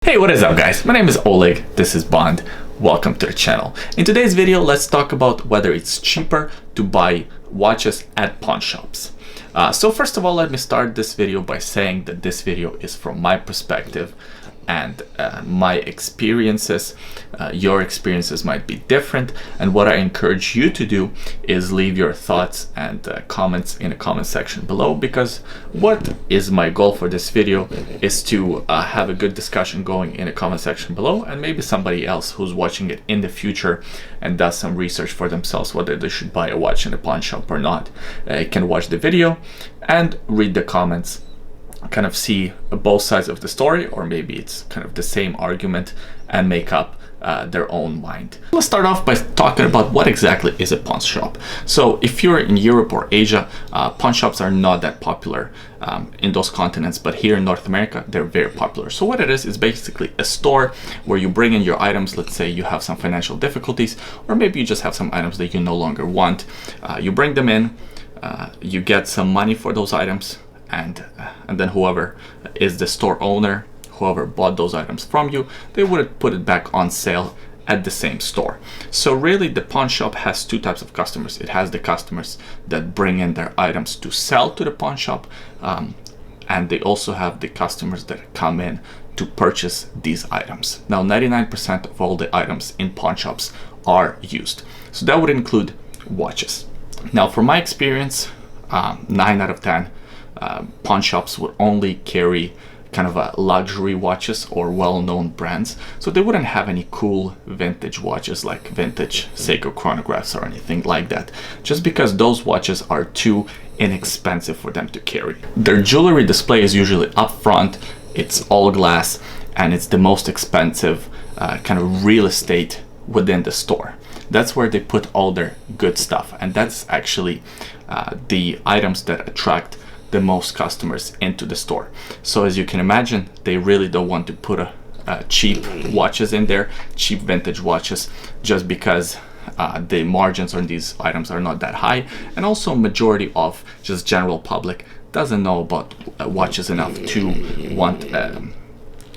Hey, what is up guys? My name is Oleg, this is Bond. Welcome to the channel. In today's video, let's talk about whether it's cheaper to buy watches at pawn shops. So first of all, let me start this video by saying that this video is from my perspective and my experiences. Your experiences might be different, and what I encourage you to do is leave your thoughts and comments in the comment section below, because what is my goal for this video is to have a good discussion going in the comment section below, and maybe somebody else who's watching it in the future and does some research for themselves whether they should buy a watch in a pawn shop or not can watch the video and read the comments, kind of see both sides of the story, or maybe it's kind of the same argument, and make up their own mind. Let's start off by talking about what exactly is a pawn shop. So if you're in Europe or Asia, pawn shops are not that popular in those continents, but here in North America they're very popular. So what it is basically a store where you bring in your items. Let's say you have some financial difficulties, or maybe you just have some items that you no longer want. You bring them in, you get some money for those items, and then whoever is the store owner, whoever bought those items from you, they would put it back on sale at the same store. So really the pawn shop has two types of customers. It has the customers that bring in their items to sell to the pawn shop, and they also have the customers that come in to purchase these items. Now 99% of all the items in pawn shops are used, so that would include watches. Now from my experience, 9 out of 10 pawn shops would only carry kind of luxury watches or well-known brands, so they wouldn't have any cool vintage watches like vintage Seiko chronographs or anything like that, just because those watches are too inexpensive for them to carry. Their jewelry display is usually up front, it's all glass, and it's the most expensive kind of real estate within the store. That's where they put all their good stuff, and that's actually the items that attract the most customers into the store. So as you can imagine, they really don't want to put cheap watches in there, cheap vintage watches, just because the margins on these items are not that high, and also majority of just general public doesn't know about watches enough to want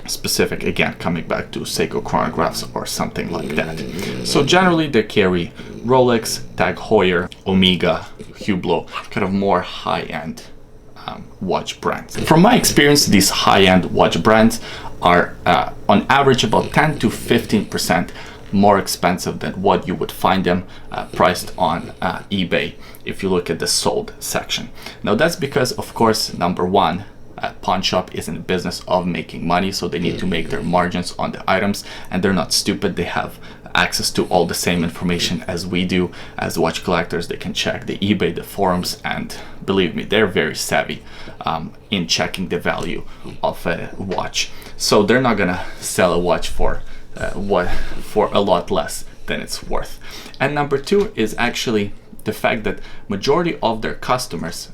specific, again coming back to Seiko chronographs or something like that. So generally they carry Rolex, Tag Heuer, Omega, Hublot, kind of more high-end watch brands. From my experience, these high-end watch brands are on average about 10 to 15% more expensive than what you would find them priced on eBay if you look at the sold section. Now that's because, of course, number one, a pawn shop is in the business of making money, so they need to make their margins on the items, and they're not stupid. They have access to all the same information as we do as watch collectors. They can check the eBay, the forums, and believe me, they're very savvy in checking the value of a watch. So they're not gonna sell a watch for a lot less than it's worth. And number two is actually the fact that majority of their customers,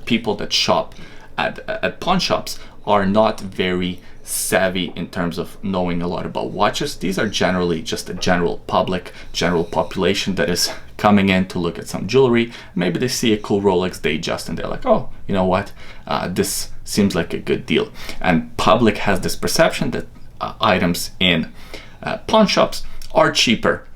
people that shop at pawn shops, are not very savvy in terms of knowing a lot about watches. These are generally just a general public, general population that is coming in to look at some jewelry. Maybe they see a cool Rolex, they adjust, and they're like, oh, you know what, this seems like a good deal. And public has this perception that items in pawn shops are cheaper,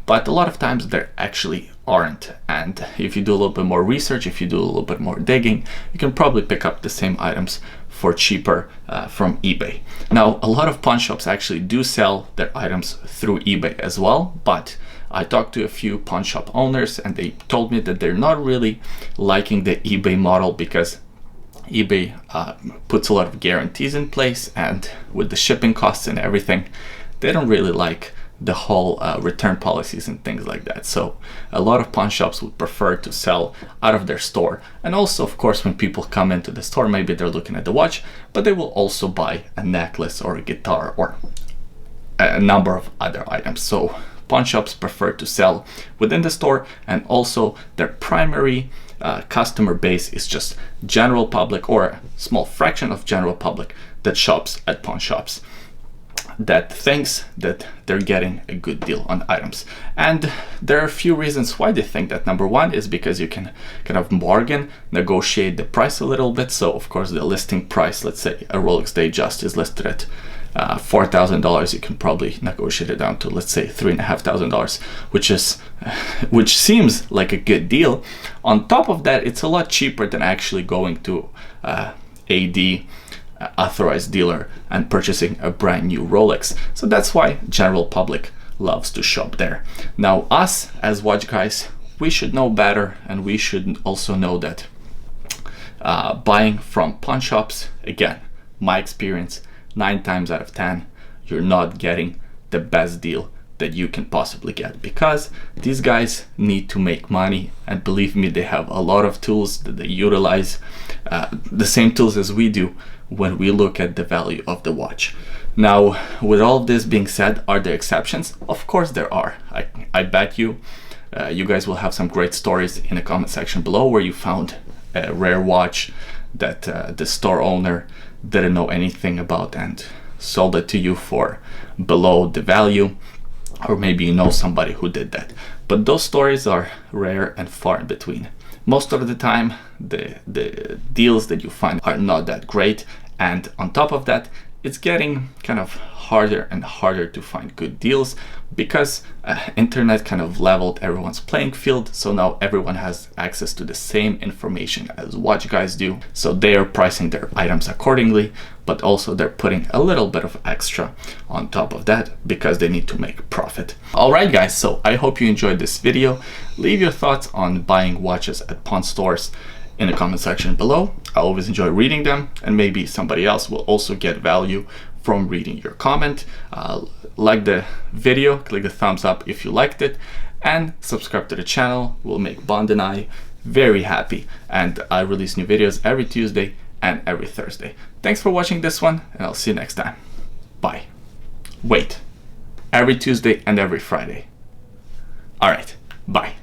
but a lot of times they actually aren't. And if you do a little bit more research, if you do a little bit more digging, you can probably pick up the same items for cheaper from eBay. Now, a lot of pawn shops actually do sell their items through eBay as well, but I talked to a few pawn shop owners and they told me that they're not really liking the eBay model, because eBay puts a lot of guarantees in place, and with the shipping costs and everything, they don't really like the whole return policies and things like that. So a lot of pawn shops would prefer to sell out of their store. And also, of course, when people come into the store, maybe they're looking at the watch, but they will also buy a necklace or a guitar or a number of other items. So pawn shops prefer to sell within the store, and also their primary customer base is just general public, or a small fraction of general public that shops at pawn shops, that thinks that they're getting a good deal on items. And there are a few reasons why they think that. Number one is because you can kind of bargain, negotiate the price a little bit. So of course the listing price, let's say a Rolex Datejust is listed at $4,000, you can probably negotiate it down to, let's say, $3,500, which seems like a good deal. On top of that, it's a lot cheaper than actually going to AD, authorized dealer, and purchasing a brand new Rolex. So that's why general public loves to shop there. Now, us as watch guys, we should know better, and we should also know that buying from pawn shops, again, my experience, 9 times out of 10, you're not getting the best deal that you can possibly get, because these guys need to make money, and believe me, they have a lot of tools that they utilize, the same tools as we do when we look at the value of the watch. Now, with all of this being said, are there exceptions? Of course there are. I bet you you guys will have some great stories in the comment section below where you found a rare watch that the store owner didn't know anything about and sold it to you for below the value, or maybe you know somebody who did that. But those stories are rare and far in between. Most of the time, the deals that you find are not that great, and on top of that, it's getting kind of harder and harder to find good deals because internet kind of leveled everyone's playing field. So now everyone has access to the same information as watch guys do. So they are pricing their items accordingly, but also they're putting a little bit of extra on top of that because they need to make profit. All right, guys, so I hope you enjoyed this video. Leave your thoughts on buying watches at pawn stores in the comment section below. I always enjoy reading them, and maybe somebody else will also get value from reading your comment. Like the video, click the thumbs up if you liked it, and subscribe to the channel. Will make Bond and I very happy, and I release new videos every Tuesday and every Thursday. Thanks for watching this one, and I'll see you next time. Bye. Wait, every Tuesday and every Friday. All right, bye.